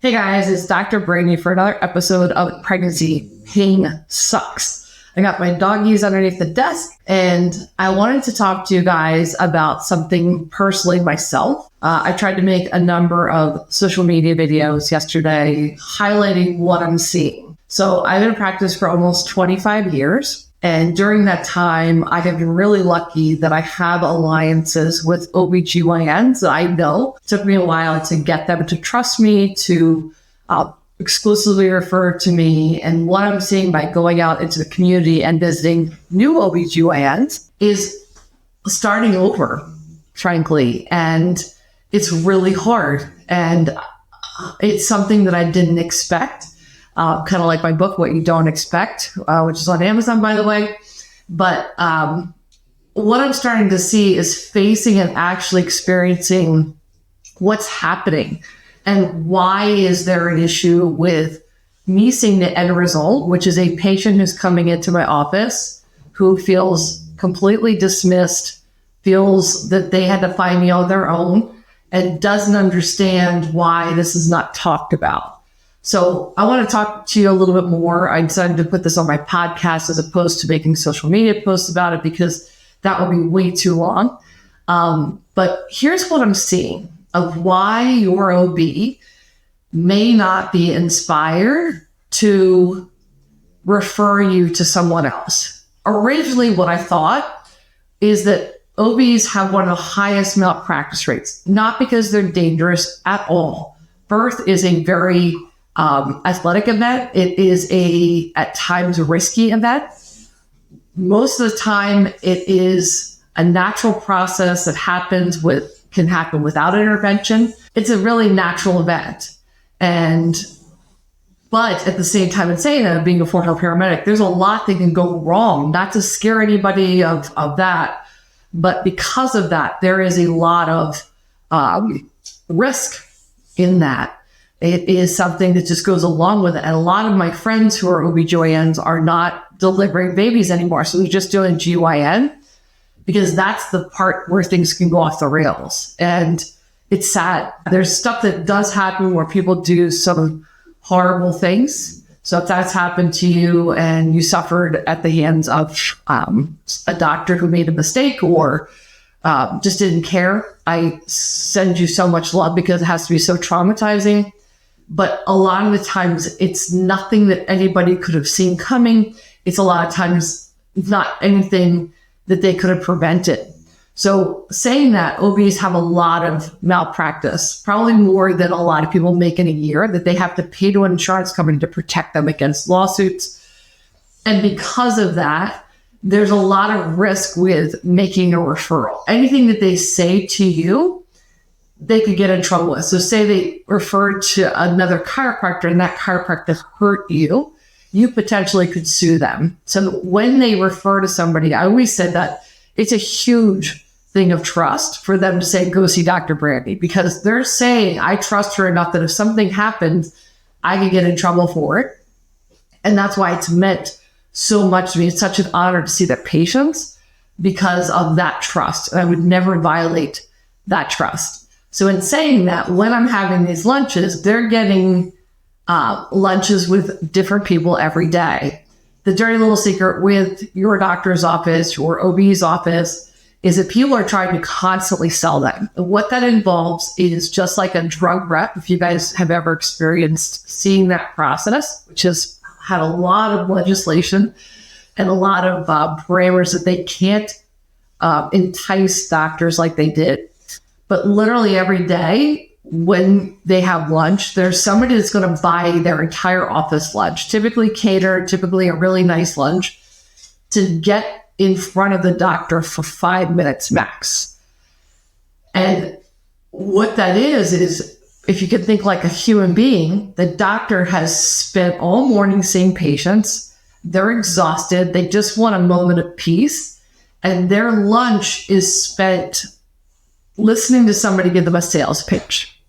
Hey guys, it's Dr. Brandie for another episode of Pregnancy Pain Sucks. I got my doggies underneath the desk and I wanted to talk to you guys about something personally myself. I tried to make a number of social media videos yesterday highlighting what I'm seeing. So I've been in practice for almost 25 years. And during that time, I have been really lucky that I have alliances with OBGYNs that I know. It took me a while to get them to trust me, to exclusively refer to me. And what I'm seeing by going out into the community and visiting new OBGYNs is starting over, frankly. And it's really hard. And it's something that I didn't expect. Kind of like my book, What You Don't Expect, which is on Amazon, by the way. But what I'm starting to see is facing and actually experiencing what's happening and why is there an issue with me seeing the end result, which is a patient who's coming into my office who feels completely dismissed, feels that they had to find me on their own, and doesn't understand why this is not talked about. So I want to talk to you a little bit more. I decided to put this on my podcast as opposed to making social media posts about it because that would be way too long. But here's what I'm seeing of why your OB may not be inspired to refer you to someone else. Originally, what I thought is that OBs have one of the highest malpractice rates, not because they're dangerous at all. Birth is a very athletic event. It is at times, risky event. Most of the time, it is a natural process that can happen without intervention. It's a really natural event. But at the same time, in saying that, being a forehealth paramedic, there's a lot that can go wrong, not to scare anybody of that. But because of that, there is a lot of risk in that. It is something that just goes along with it. And a lot of my friends who are OBGYNs are not delivering babies anymore. So they're just doing GYN because that's the part where things can go off the rails. And it's sad. There's stuff that does happen where people do some horrible things. So if that's happened to you and you suffered at the hands of a doctor who made a mistake or just didn't care, I send you so much love because it has to be so traumatizing. But a lot of the times it's nothing that anybody could have seen coming. It's a lot of times not anything that they could have prevented. So saying that, OBs have a lot of malpractice, probably more than a lot of people make in a year, that they have to pay to an insurance company to protect them against lawsuits. And because of that, there's a lot of risk with making a referral. Anything that they say to you, they could get in trouble with. So say they referred to another chiropractor and that chiropractor hurt you, you potentially could sue them. So when they refer to somebody, I always said that it's a huge thing of trust for them to say, go see Dr. Brandie, because they're saying, I trust her enough that if something happens, I can get in trouble for it. And that's why it's meant so much to me. It's such an honor to see their patients because of that trust. And I would never violate that trust. So in saying that, when I'm having these lunches, they're getting lunches with different people every day. The dirty little secret with your doctor's office, your OB's office, is that people are trying to constantly sell them. And what that involves is just like a drug rep, if you guys have ever experienced seeing that process, which has had a lot of legislation and a lot of parameters that they can't entice doctors like they did. But literally every day when they have lunch, there's somebody that's going to buy their entire office lunch, typically catered, typically a really nice lunch, to get in front of the doctor for 5 minutes max. And what that is if you could think like a human being, the doctor has spent all morning seeing patients. They're exhausted. They just want a moment of peace. And their lunch is spent listening to somebody give them a sales pitch.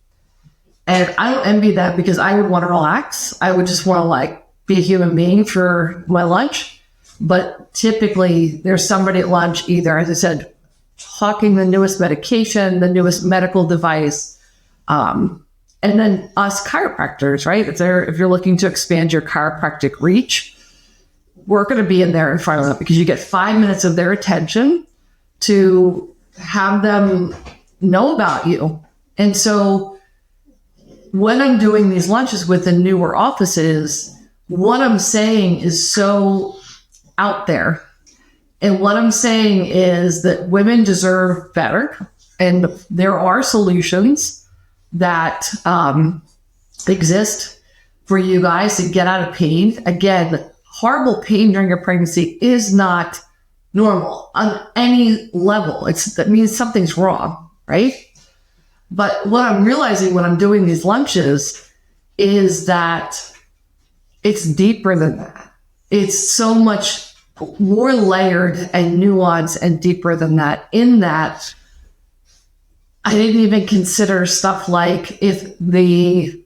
And I don't envy that because I would want to relax. I would just want to be a human being for my lunch. But typically there's somebody at lunch either, as I said, hawking the newest medication, the newest medical device, And then us chiropractors, right? If you're looking to expand your chiropractic reach, we're going to be in there in front of them because you get 5 minutes of their attention to have them know about you. And so when I'm doing these lunches with the newer offices, what I'm saying is so out there. And what I'm saying is that women deserve better. And there are solutions that exist for you guys to get out of pain. Again, horrible pain during your pregnancy is not normal on any level. That means something's wrong, right? But what I'm realizing when I'm doing these lunches is that it's deeper than that. It's so much more layered and nuanced and deeper than that, in that I didn't even consider stuff like if the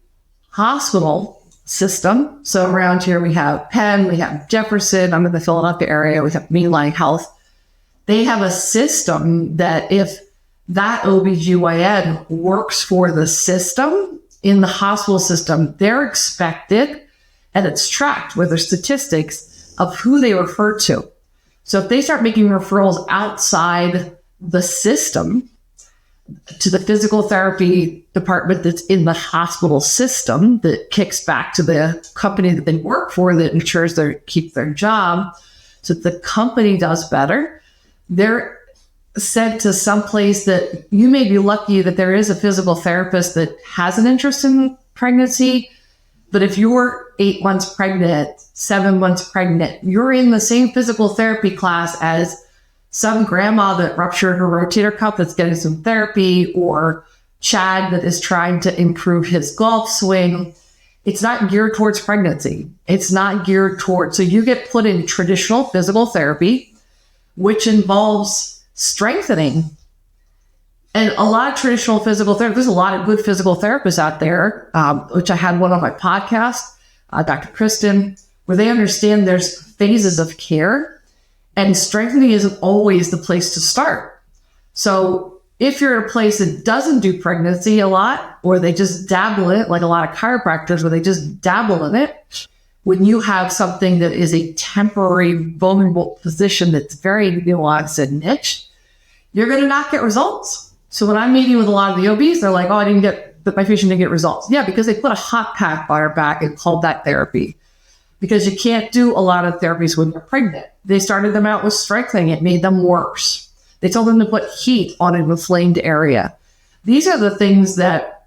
hospital system, so around here we have Penn, we have Jefferson, I'm in the Philadelphia area, we have Mainline Health. They have a system that if that OBGYN works for the system, in the hospital system, they're expected, and it's tracked with their statistics of who they refer to. So if they start making referrals outside the system to the physical therapy department that's in the hospital system that kicks back to the company that they work for, that ensures they keep their job, so that the company does better, they're sent to some place that you may be lucky that there is a physical therapist that has an interest in pregnancy. But if you're 8 months pregnant, 7 months pregnant, you're in the same physical therapy class as some grandma that ruptured her rotator cuff that's getting some therapy, or Chad that is trying to improve his golf swing. It's not geared towards pregnancy. It's not geared towards, so you get put in traditional physical therapy, which involves strengthening. And a lot of traditional physical therapy, there's a lot of good physical therapists out there, which I had one on my podcast, Dr. Kristen, where they understand there's phases of care, and strengthening isn't always the place to start. So if you're in a place that doesn't do pregnancy a lot, or they just dabble in it, like a lot of chiropractors where they just dabble in it, when you have something that is a temporary vulnerable position that's very nuanced and niche, you're going to not get results. So when I'm meeting with a lot of the OBs, they're like, oh, my patient didn't get results. Yeah, because they put a hot pack on her back and called that therapy. Because you can't do a lot of therapies when you're pregnant. They started them out with strengthening. It made them worse. They told them to put heat on an inflamed area. These are the things that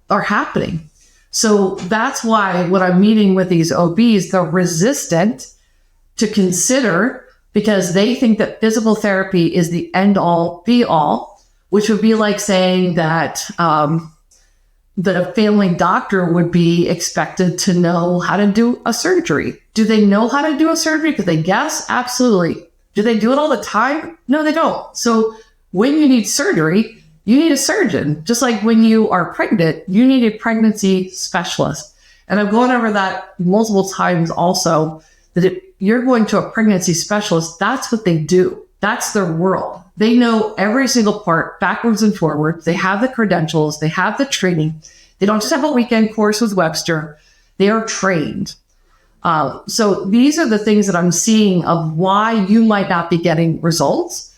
are happening. So that's why when I'm meeting with these OBs, they're resistant to consider, because they think that physical therapy is the end all be all, which would be like saying that that a family doctor would be expected to know how to do a surgery. Do they know how to do a surgery? Could they guess? Absolutely. Do they do it all the time? No, they don't. So when you need surgery, you need a surgeon. Just like when you are pregnant, you need a pregnancy specialist. And I've gone over that multiple times also, that if you're going to a pregnancy specialist, that's what they do. That's their world. They know every single part backwards and forwards. They have the credentials. They have the training. They don't just have a weekend course with Webster. They are trained. So these are the things that I'm seeing of why you might not be getting results.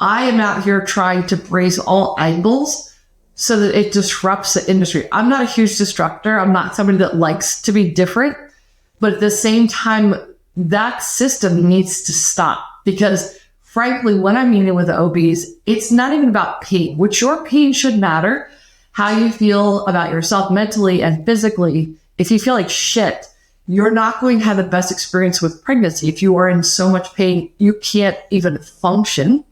I am out here trying to raise all angles so that it disrupts the industry. I'm not a huge disruptor. I'm not somebody that likes to be different. But at the same time, that system needs to stop, because frankly, when I'm meeting with the OBs, it's not even about pain, which your pain should matter. How you feel about yourself mentally and physically. If you feel like shit, you're not going to have the best experience with pregnancy. If you are in so much pain, you can't even function,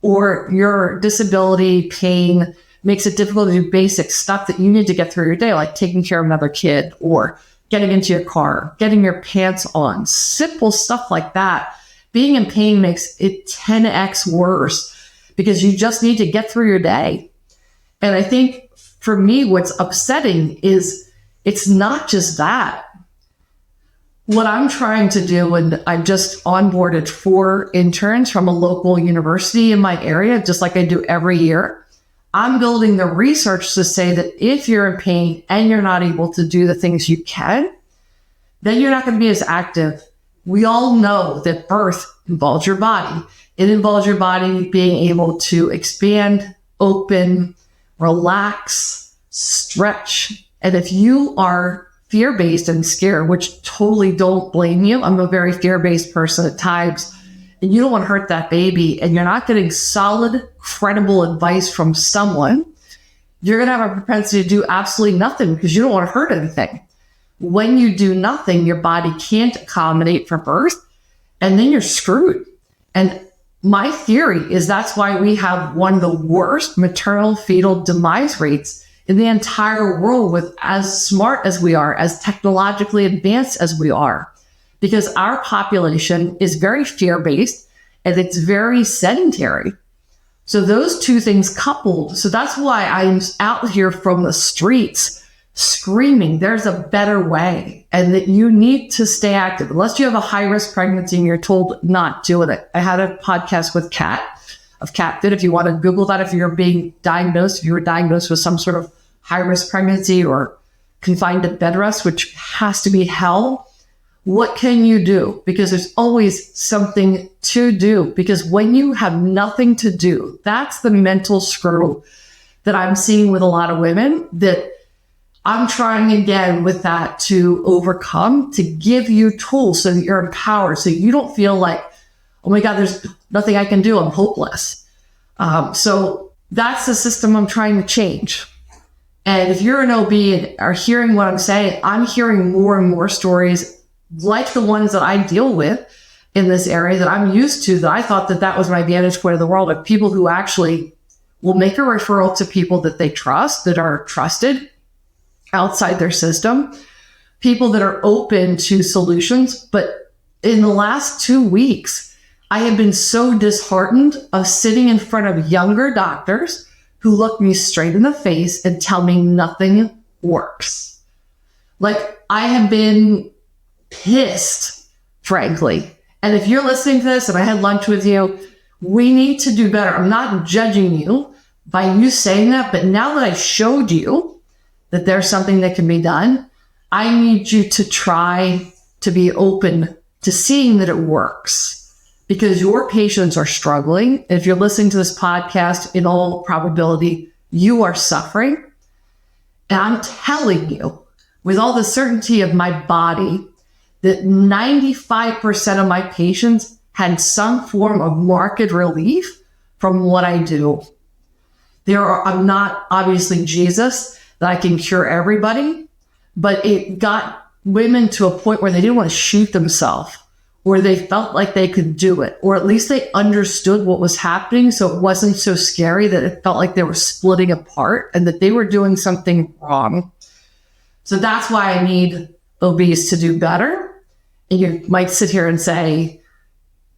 or your disability pain makes it difficult to do basic stuff that you need to get through your day, like taking care of another kid or getting into your car, getting your pants on, simple stuff like that. Being in pain makes it 10x worse, because you just need to get through your day. And I think for me, what's upsetting is it's not just that. What I'm trying to do, and I've just onboarded 4 interns from a local university in my area, just like I do every year. I'm building the research to say that if you're in pain and you're not able to do the things you can, then you're not going to be as active. We all know that birth involves your body. It involves your body being able to expand, open, relax, stretch. And if you are fear-based and scared, which totally don't blame you. I'm a very fear-based person at times. And you don't want to hurt that baby, and you're not getting solid, credible advice from someone, you're going to have a propensity to do absolutely nothing because you don't want to hurt anything. When you do nothing, your body can't accommodate for birth, and then you're screwed. And my theory is that's why we have one of the worst maternal fetal demise rates in the entire world, with as smart as we are, as technologically advanced as we are, because our population is very fear-based and it's very sedentary. So those two things coupled. So that's why I'm out here from the streets screaming, there's a better way, and that you need to stay active. Unless you have a high-risk pregnancy and you're told not doing it. I had a podcast with Kat of CatFit. If you want to Google that, if you're being diagnosed, if you were diagnosed with some sort of high-risk pregnancy or confined to bed rest, which has to be hell, what can you do? Because there's always something to do. Because when you have nothing to do, that's the mental screw that I'm seeing with a lot of women, that I'm trying again with that to overcome, to give you tools so that you're empowered, so you don't feel like, oh my God, there's nothing I can do, I'm hopeless. So that's the system I'm trying to change. And if you're an OB and are hearing what I'm saying, I'm hearing more and more stories like the ones that I deal with in this area that I'm used to, that I thought that was my vantage point of the world, of people who actually will make a referral to people that they trust, that are trusted outside their system, people that are open to solutions. But in the last 2 weeks, I have been so disheartened of sitting in front of younger doctors who look me straight in the face and tell me nothing works. Like, I have been pissed, frankly. And if you're listening to this and I had lunch with you, we need to do better. I'm not judging you by you saying that, but now that I showed you that there's something that can be done, I need you to try to be open to seeing that it works, because your patients are struggling. If you're listening to this podcast, in all probability, you are suffering. And I'm telling you, with all the certainty of my body, that 95% of my patients had some form of marked relief from what I do. I'm not obviously Jesus, that I can cure everybody, but it got women to a point where they didn't want to shoot themselves, or they felt like they could do it, or at least they understood what was happening, so it wasn't so scary that it felt like they were splitting apart and that they were doing something wrong. So that's why I need OBs to do better. And you might sit here and say,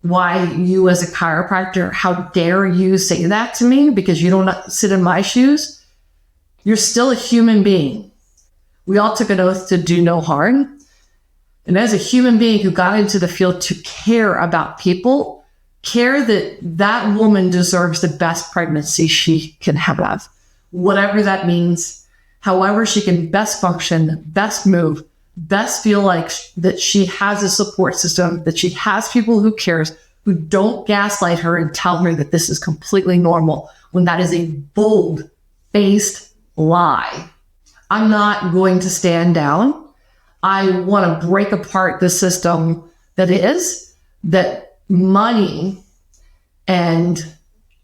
why you as a chiropractor, how dare you say that to me because you don't sit in my shoes? You're still a human being. We all took an oath to do no harm. And as a human being who got into the field to care about people, care that that woman deserves the best pregnancy she can have, whatever that means, however she can best function, best move, best feel like that she has a support system, that she has people who cares, who don't gaslight her and tell her that this is completely normal, when that is a bold-faced lie. I'm not going to stand down. I want to break apart the system that money and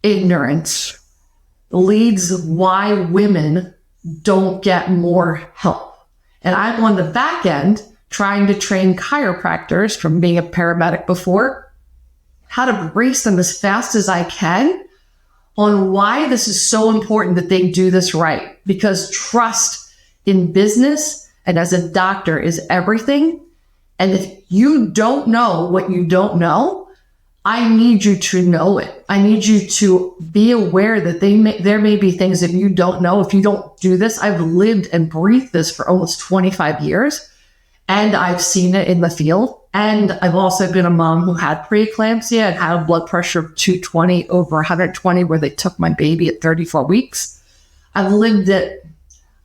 ignorance leads why women don't get more help. And I'm on the back end trying to train chiropractors, from being a paramedic before, how to brace them as fast as I can on why this is so important that they do this right. Because trust in business and as a doctor is everything. And if you don't know what you don't know, I need you to know it. I need you to be aware that there may be things that you don't know. If you don't do this, I've lived and breathed this for almost 25 years, and I've seen it in the field, And I've also been a mom who had preeclampsia and had a blood pressure of 220 over 120, where they took my baby at 34 weeks. I've lived it.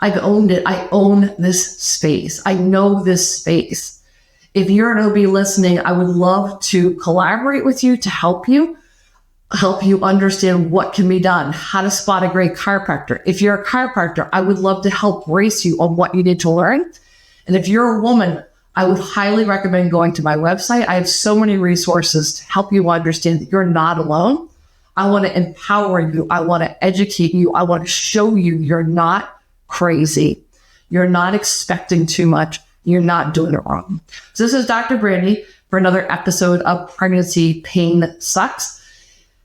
I've owned it. I own this space. I know this space. If you're an OB listening, I would love to collaborate with you to help you understand what can be done, how to spot a great chiropractor. If you're a chiropractor, I would love to help brace you on what you need to learn. And if you're a woman, I would highly recommend going to my website. I have so many resources to help you understand that you're not alone. I want to empower you. I want to educate you. I want to show you you're not crazy. You're not expecting too much. You're not doing it wrong. So this is Dr. Brandie for another episode of Pregnancy Pain Sucks.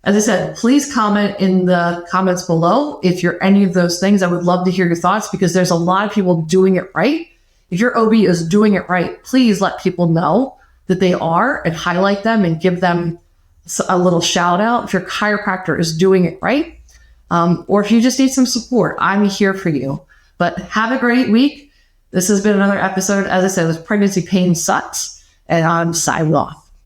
As I said, please comment in the comments below if you're any of those things. I would love to hear your thoughts, because there's a lot of people doing it right. If your OB is doing it right, please let people know that they are and highlight them and give them a little shout out. If your chiropractor is doing it right, or if you just need some support, I'm here for you. But have a great week. This has been another episode, as I said, with Pregnancy Pain Sucks, and I'm signing off.